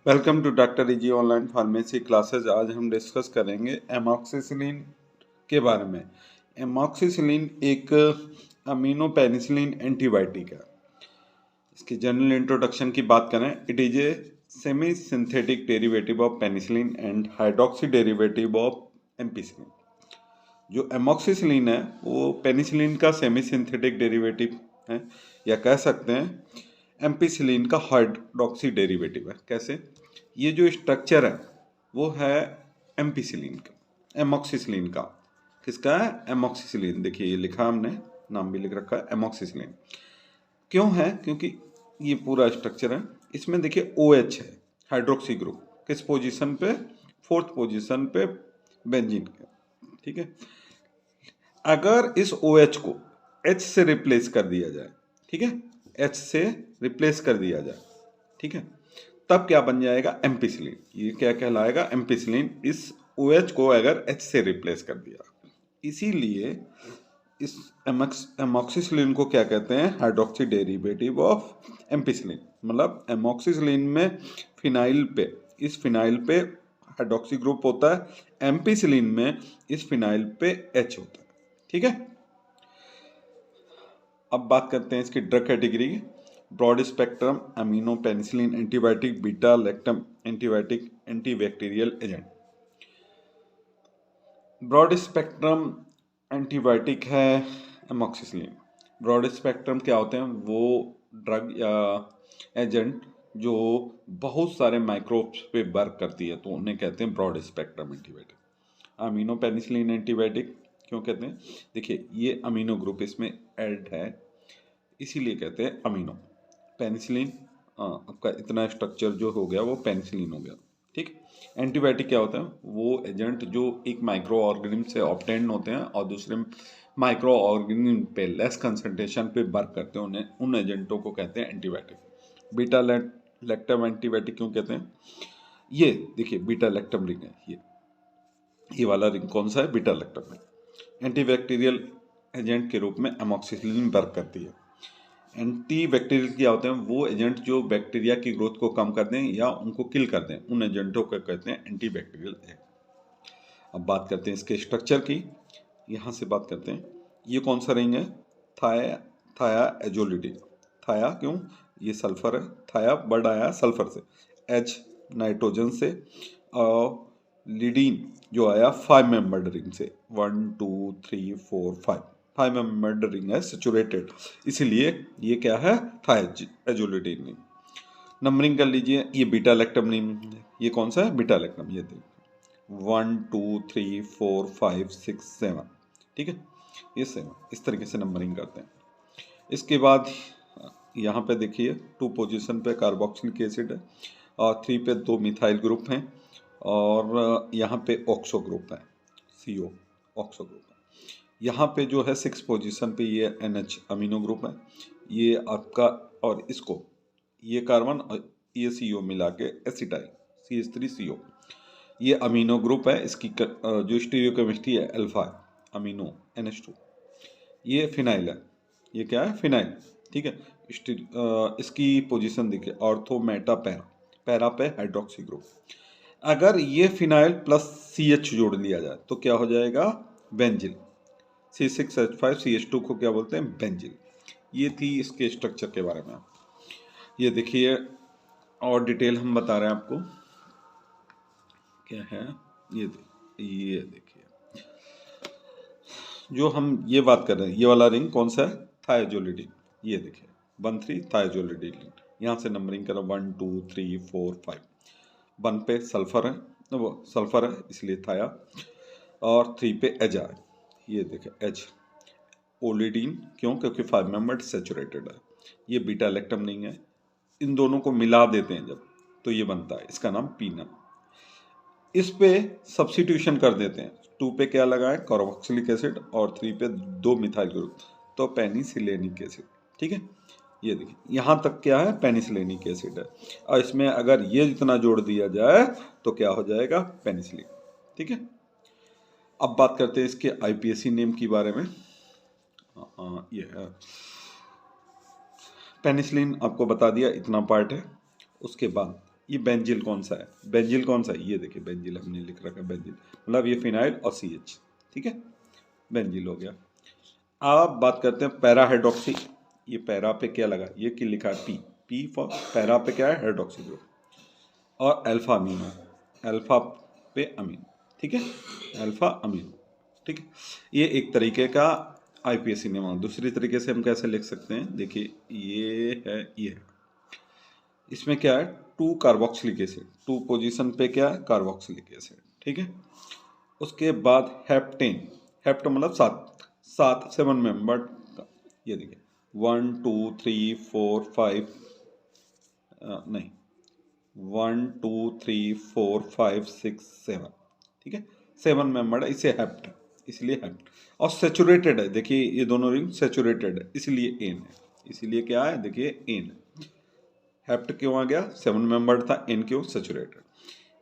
Welcome to doctor easy online pharmacy classes. आज हम discuss करेंगे एमॉक्सिसिलिन के बारे में। एमॉक्सिसिलिन एक अमीनो पेनिसिलिन एंटीबायोटिक है। इसकी जनरल इंट्रोडक्शन की बात करें, it is a semi synthetic derivative of penicillin and hydroxy derivative of ampicillin. जो एमॉक्सिसिलिन है वो पेनिसिलिन का सेमी सिंथेटिक डेरिवेटिव है, या कह सकते हैं एम्पिसिलिन का हाइड्रोक्सी डेरिवेटिव है। कैसे? ये जो स्ट्रक्चर है वो है एम्पिसिलिन का, एमॉक्सिसिलिन का। किसका है? एमॉक्सिसिलिन। देखिए ये लिखा हमने, नाम भी लिख रखा है एमॉक्सिसिलिन। क्यों है? क्योंकि ये पूरा स्ट्रक्चर है, इसमें देखिए OH है, हाइड्रोक्सी ग्रुप। किस पोजीशन पे? फोर्थ पोजीशन पे बेंजीन के। ठीक है, अगर इस OH को H से रिप्लेस कर दिया जाए, ठीक है, H से रिप्लेस कर दिया जाए, ठीक है, तब क्या बन जाएगा? एम्पिसिलिन। ये क्या कहलाएगा? एम्पिसिलिन। इस OH को अगर H से रिप्लेस कर दिया, इसीलिए इस एमॉक्सिसिलिन को क्या कहते हैं? Hydroxy derivative of ampicillin. मतलब एमॉक्सिसिलिन में फिनाइल पे, इस फिनाइल पे हाइड्रोक्सी ग्रुप होता है, एम्पिसिलिन में इस फिनाइल पे H होता है। ठीक है, अब बात करते हैं इसकी ड्रग कैटेगरी की। Broad spectrum amino penicillin antibiotic, beta lactam antibiotic, antibacterial agent. Broad spectrum antibiotic है एमॉक्सिसिलिन। ब्रॉड स्पेक्ट्रम क्या होते हैं? वो ड्रग या एजेंट जो बहुत सारे माइक्रोब्स पे वर्क करती है, तो उन्हें कहते हैं broad spectrum antibiotic. Amino penicillin antibiotic क्यों कहते हैं? देखिए ये अमीनो ग्रुप इसमें ऐड है, इसीलिए कहते हैं अमीनो पेनिसिलिन। आपका इतना स्ट्रक्चर जो हो गया वो पेनिसिलिन हो गया। ठीक। एंटीबायोटिक क्या होता है? वो एजेंट जो एक माइक्रो ऑर्गेनिज्म से ऑब्टेन होते हैं और दूसरे माइक्रो ऑर्गेनिज्म पे लेस कंसंट्रेशन पे वर्क करते हैं, उन्हें उन एजेंटों को कहते हैं एंटीबायोटिक। बीटा लैक्टम एंटीबायोटिक क्यों कहते हैं? ये देखिए बीटा लैक्टम रिंग है, ये वाला रिंग कौन सा है? Beta lactam ring. Antibacterial agent के रूप में एमॉक्सिसिलिन वर्क करती है। एंटीबैक्टीरियल क्या होते हैं? वो एजेंट जो बैक्टीरिया की ग्रोथ को कम कर दें या उनको किल कर दें, उन एजेंटों को कहते हैं एंटीबैक्टीरियल एजेंट। अब बात करते हैं इसके स्ट्रक्चर की, यहाँ से बात करते हैं। ये कौन सा रिंग है? थाया, थाया एजोलिडी। थाया क्यों? ये सल्फर है, थाया वर्ड आया सल्फर से, एच नाइट्रोजन से, और लीडीन जो आया 5 मेंबर्ड रिंग से। 1 2 3 4 5 मेंबर्ड रिंग है, सेचुरेटेड, इसीलिए ये क्या है? थायाजोलिडीन रिंग। नंबरिंग कर लीजिए, ये बीटा लैक्टम रिंग, ये कौन सा है? Beta lactam. ये देखिए 1 2 3 4 5 6 7, ठीक है, ये 7 इस तरीके से नंबरिंग करते हैं। इसके बाद यहाँ पे देखिए 2 पोजीशन पे कार्बोक्सिलिक एसिड है, और 3 पे 2 मिथाइल ग्रुप हैं, और यहाँ पे ऑक्सो ग्रुप है, CO ऑक्सो ग्रुप है। यहाँ पे जो है 6 पोजीशन पे ये NH अमीनो ग्रुप है, ये आपका, और इसको ये कार्बन और ये CO मिला के एसिटाइल CH3CO, ये अमीनो ग्रुप है। इसकी जो स्टीरियोकेमिस्ट्री है अल्फा अमीनो NH2। ये फिनाइल है, ये क्या है? फिनाइल। ठीक है, इसकी पोजीशन देखिए, ऑर्थो मेटा पैरा, पैरा पे हाइड्रोक्सी ग्रुप। अगर ये फिनाइल प्लस CH जोड़ लिया जाए तो क्या हो जाएगा? बेंजिल। C6H5CH2 को क्या बोलते हैं? बेंजिल। ये थी इसके स्ट्रक्चर के बारे में। ये देखिए और डिटेल हम बता रहे हैं आपको क्या है। ये देखिए जो हम ये बात कर रहे हैं, ये वाला रिंग कौन सा है? थायाजोलिडीन। ये देखिए 1 3 थायाजोलिडीन। यहाँ से नंबरिंग करो 1 2 3 4 5। 1 पे सल्फर है, वो सल्फर है इसलिए थाया, और 3 पे एच है, ये देखिए एच ओलिडीन। क्यों? क्योंकि 5 मेंबर्ड सेचुरेटेड है। ये बीटा लैक्टम रिंग है, इन दोनों को मिला देते हैं जब, तो ये बनता है, इसका नाम पीनम। इस पे सब्स्टिट्यूशन कर देते हैं। 2 पे क्या लगाएं? कार्बोक्सिलिक एसिड, और 3 पे 2 मिथाइल ग्रुप, तो पेनिसिलेनिक एसिड। ठीक है, ये देखिए यहाँ तक क्या है? पेनिसिलेनिक एसिड है, और इसमें अगर ये जितना जोड़ दिया जाए तो क्या हो जाएगा? पेनिसिलिन। ठीक है, अब बात करते हैं इसके IPSC नेम के बारे में। ये है पेनिसिलिन, आपको बता दिया इतना पार्ट है। उसके बाद ये बेंजिल कौन सा है, बेंजिल कौन सा है, ये देखिए बेंजिल हमने लिख रखा है, बेंजिल मतलब ये फिनाइल और CH, ठीक है, बेंजिल हो गया। अब बात करते हैं पैरा हाइड्रोक्सी। ये पैरा पे क्या लगा, ये क्या लिखा है, पी, पी फॉर पैरा पे क्या है, हाइड्रोक्सी ग्रुप। और अल्फा अमीनो, अल्फा पे अमीनो, ठीक है, अल्फा अमीनो, ठीक है। ये एक तरीके का IPSC नियम। दूसरी तरीके से हम कैसे लिख सकते हैं, देखिए ये है, ये है, इसमें क्या है, 2 कार्बोक्सिलिक एसिड, 2 पोजीशन पे क्या है, कार्बोक्सिलिक एसिड, ठीक है। उसके बाद हेप्टेन, हेप्ट मतलब 7, 7 7 मेंबर का, ये देखिए 1 2 3 4 5, नहीं 1 2 3 4 5 6 7, ठीक है, 7 मेंबर है, इसे हेप्ट, इसलिए हेप्ट। और सेचुरेटेड है, देखिए ये दोनों रिंग सेचुरेटेड है, इसलिए एन है, इसीलिए क्या है, देखिए एन है। हेप्ट क्यों आ गया, 7 मेंबर्ड था, एन क्यों, सेचुरेटेड।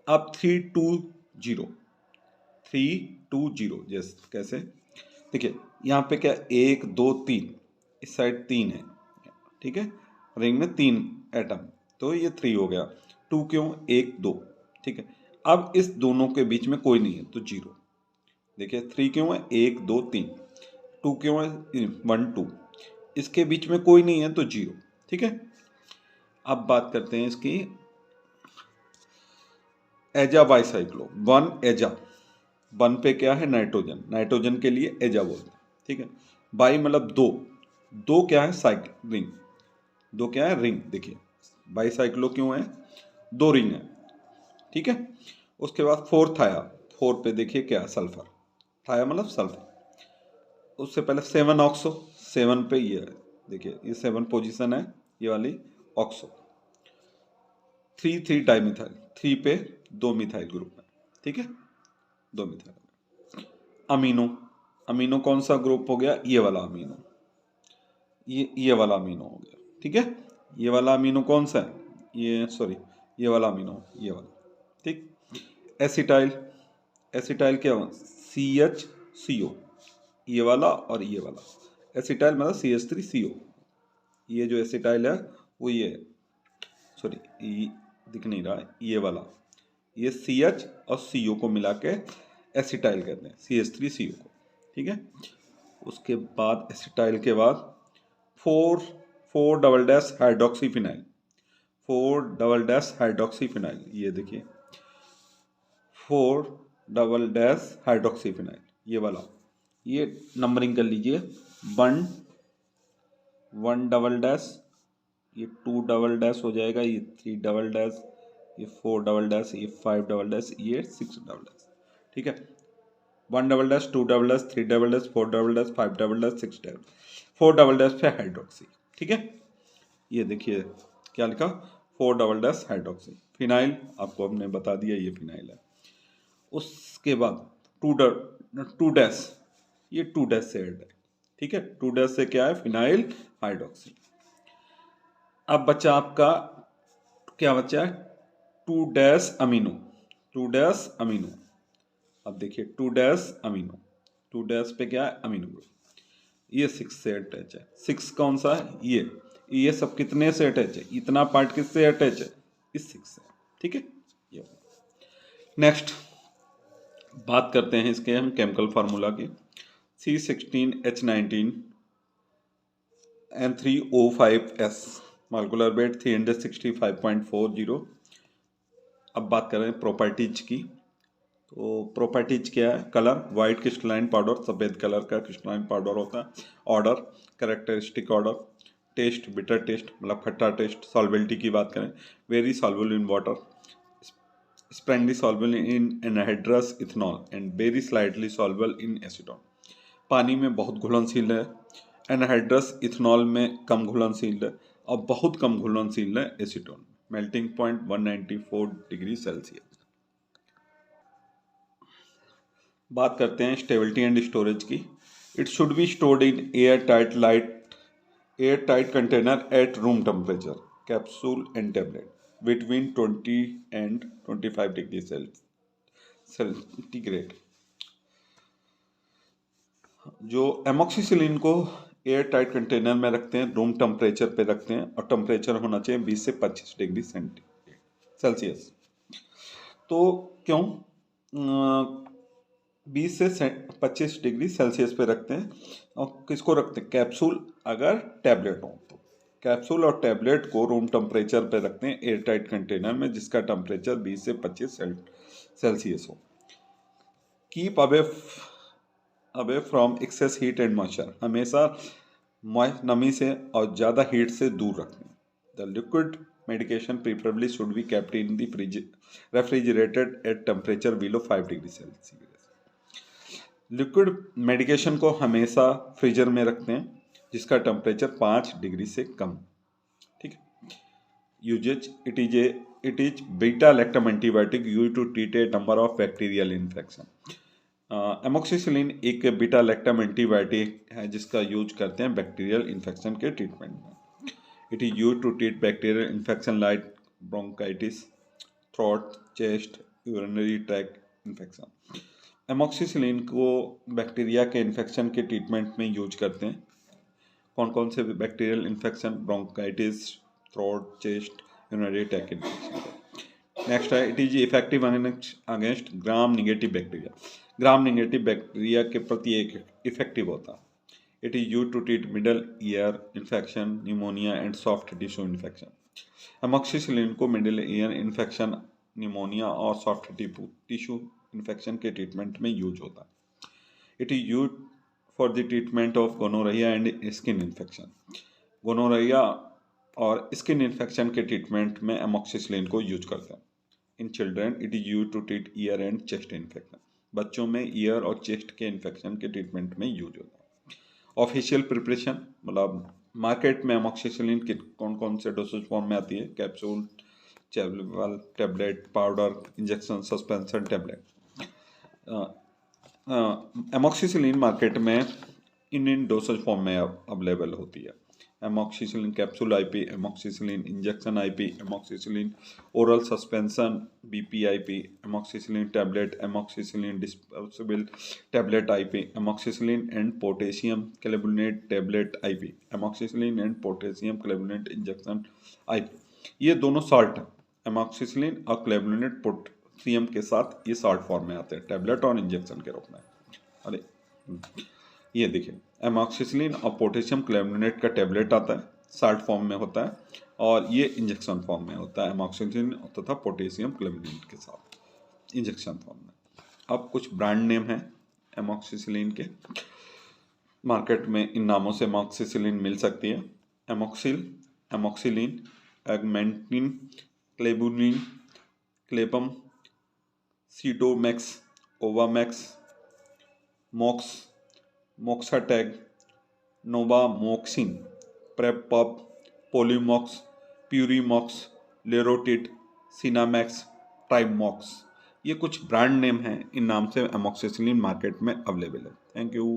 अब 3 2 0, 3 2 0 जैसे कैसे, देखिए यहाँ पे क्या, 1 2 3, इस साइड 3 है, ठीक है, रिंग में 3 एटम, तो ये 3 हो गया। 2 क्यों, 1 2, ठीक है। अब इस दोनों के बीच में कोई नहीं है तो 0, देखिए 3 क्यों है, 1 2 3, 2 क्यों है, 1 2, इसके बीच में कोई नहीं है तो 0, ठीक है। अब बात करते हैं इसकी एजा बाइसाइक्लो, 1 एजा, 1 पे क्या है, नाइट्रोजन, नाइट्रोजन के लिए एजा बोलते हैं, ठीक है। बाई मतलब 2, 2 क्या है, साइकिल रिंग, 2 क्या है, रिंग, देखिए बाईसाइक्लो क्यों है, 2 रिंग है, ठीक है। उसके बाद 4 थाया, 4 पे देखिए क्या, सल्फर, थाया मतलब सल्फर। उससे पहले 7 ऑक्सो, 7 पे ये है, देखिए ये 7 पोजीशन है, ये वाली ऑक्सो। 3 3 डाइमिथाइल, 3 पे 2 मिथाइल ग्रुप है, ठीक है, 2 मिथाइल। अमीनो, अमीनो कौन सा ग्रुप हो गया, ये वाला अमीनो, ये वाला अमीनो हो गया, ठीक है। ये वाला अमीनो कौन सा है, ये सॉरी, ये वाला अमीनो, ये वाला, ठीक। एसिटाइल, एसिटाइल क्या हो, CHCO, ये वाला और ये वाला, एसिटाइल मतलब CH3CO। ये जो एसिटाइल है वो ये, सॉरी ये दिख नहीं रहा है, ये वाला, ये CH और CO को मिला के एसिटाइल कहते हैं, CH3CO को, ठीक है। उसके बाद एसिटाइल के बाद 4 4 डबल डैश हाइड्रोक्सीफिनाइल, 4 डबल डैश हाइड्रोक्सीफिनाइल, ये देखिए 4 डबल डैश हाइड्रोक्सीफिनाइल, ये वाला, ये नंबरिंग कर लीजिए, 1 1 डबल डैश, ये 2 डबल डैश हो जाएगा, ये 3 डबल डैश, ये 4 डबल डैश, ये 5 डबल डैश, ये 6 डबल डैश, ठीक है। 1 double dash, 2 double dash, 3 double dash, 4 double dash, 5 double dash, 6 double, 4 double dash पे हाइड्रोक्सी, ठीक है। ये देखिए क्या लिखा, 4 डबल डैश हाइड्रोक्सी, फिनाइल आपको हमने बता दिया, ये फिनाइल है। उसके बाद 2 डैश, ये 2 डैश से ऐड है, ठीक है, 2 डैश से क्या है, फिनाइल हाइड्रोक्सी। अब बच्चा आपका क्या बच्चा है, 2 डैश अमीनो, 2 डैश अमीनो। अब देखिए 2 डैश अमीनो, 2 डैश पे क्या है, अमीनो ग्रुप, ये 6 से अटैच है। 6 कौन सा है, ये सब कितने से अटैच है, इतना पार्ट किससे अटैच है, इस 6 से, ठीक है। ये नेक्स्ट बात करते हैं इसके हम केमिकल फार्मूला की, C16H19 N3O5S, मालिकुलर वेट 365.40। अब बात करें प्रॉपर्टीज की, तो प्रॉपर्टीज क्या है, कलर वाइट क्रिस्टलाइन पाउडर, सफ़ेद कलर का क्रिस्टलाइन पाउडर होता है। Odour characteristic odour, taste bitter taste मतलब खट्टा टेस्ट। सॉल्बिलिटी की बात करें, very soluble in water, sparingly soluble in anhydrous ethanol and very slightly soluble in acetone. पानी में बहुत घुलनशील है, एनहाइड्रस इथेनॉल में कम घुलनशील है, और बहुत कम घुलनशील है acetone. Melting point 194 degree Celsius. बात करते हैं स्टेबिलिटी एंड स्टोरेज की। It should be stored in air tight container at room temperature, capsule and tablet between 20 and 25 degree centigrade. जो एमोक्सिसिलिन को एयर टाइट कंटेनर में रखते हैं, रूम टेम्परेचर पे रखते हैं, और टेम्परेचर होना चाहिए 20 से 25 डिग्री सेंटीग्रेड। सेल्सियस। तो क्यों 20 से 25 डिग्री सेल्सियस पे रखते हैं? और किसको रखते हैं? कैप्सूल अगर टैबलेट हो तो कैप्सूल और टैबलेट को रूम टेम्परेचर पे रखते हैं एयर टाइट कंटेनर में, जिसका टेम्परेचर 20 से 25 सेल्सियस हो। Keep away from excess heat and moisture, हमेशा नमी से और ज़्यादा हीट से दूर रखें। The liquid medication preferably should be kept in the refrigerated at temperature below 5 degree Celsius. Liquid medication को हमेशा फ्रीजर में रखते हैं जिसका टेम्परेचर 5 डिग्री से कम। ठीक है। Uses, it is beta lactam antibiotic use to treat a number of bacterial infection. Amoxicillin एक बीटा लैक्टम एंटीबायोटिक है जिसका यूज करते हैं बैक्टीरियल इन्फेक्शन के ट्रीटमेंट में। It is use to treat bacterial infection like bronchitis, throat, chest, urinary tract infection. Amoxicillin को bacteria के infection के ट्रीटमेंट में यूज करते हैं। कौन कौन से bacterial infection? Bronchitis, throat, chest, urinary tract infection. Next है, it is effective against gram negative bacteria. Gram negative bacteria के प्रति एक इफेक्टिव होता है। It is use to treat middle ear infection, pneumonia and soft tissue infection. Amoxicillin को middle ear infection, pneumonia और soft tissue infection के treatment में use होता है। It is use for the treatment of gonorrhoea and skin infection. Gonorrhoea और skin infection के treatment में amoxicillin को यूज करते हैं। In children it is use to treat ear and chest infection. बच्चों में ईयर और चेस्ट के इन्फेक्शन के ट्रीटमेंट में यूज होता है। ऑफिशियल प्रिपरेशन, मतलब मार्केट में एमोक्सिसिलिन की कौन कौन से डोसेज फॉर्म में आती है? Capsule, chewable, tablet, powder, injection, suspension, tablet. Amoxicillin market में इन डोसेज फॉर्म में अवेलेबल होती है। Amoxicillin capsule IP, amoxicillin injection IP, amoxicillin oral suspension BP IP, amoxicillin tablet, amoxicillin disposable tablet IP, amoxicillin and potassium clavulanate tablet IP, amoxicillin and potassium clavulanate injection IP. ये दोनों salt हैं। Amoxicillin और क्लेबुलेट potassium के साथ ये salt form में आते हैं, टैबलेट और इंजेक्शन के रूप में। अरे ये देखिए, एमोक्सिसिलिन और पोटेशियम क्लेबुलेट का टैबलेट आता है, साल्ट फॉर्म में होता है, और ये इंजेक्शन फॉर्म में होता है एमोक्सिसिलिन तथा पोटेशियम क्लेबुलेट के साथ इंजेक्शन फॉर्म में। अब कुछ ब्रांड नेम हैं एमोक्सिसिलिन के। मार्केट में इन नामों से एमोक्सिसिलिन मिल सकती है। Amoxil, Amoxilin, Augmentin, Clavulin, Clapam, Cetomax, Ovamax, Mox, Moxatag, Novamoxin, Prepop, Polymox, Purimox, Lerotit, Sinamax, Trimox. ये कुछ ब्रांड नेम हैं, इन नाम से एमोक्सिसिलिन मार्केट में अवेलेबल है। Thank you.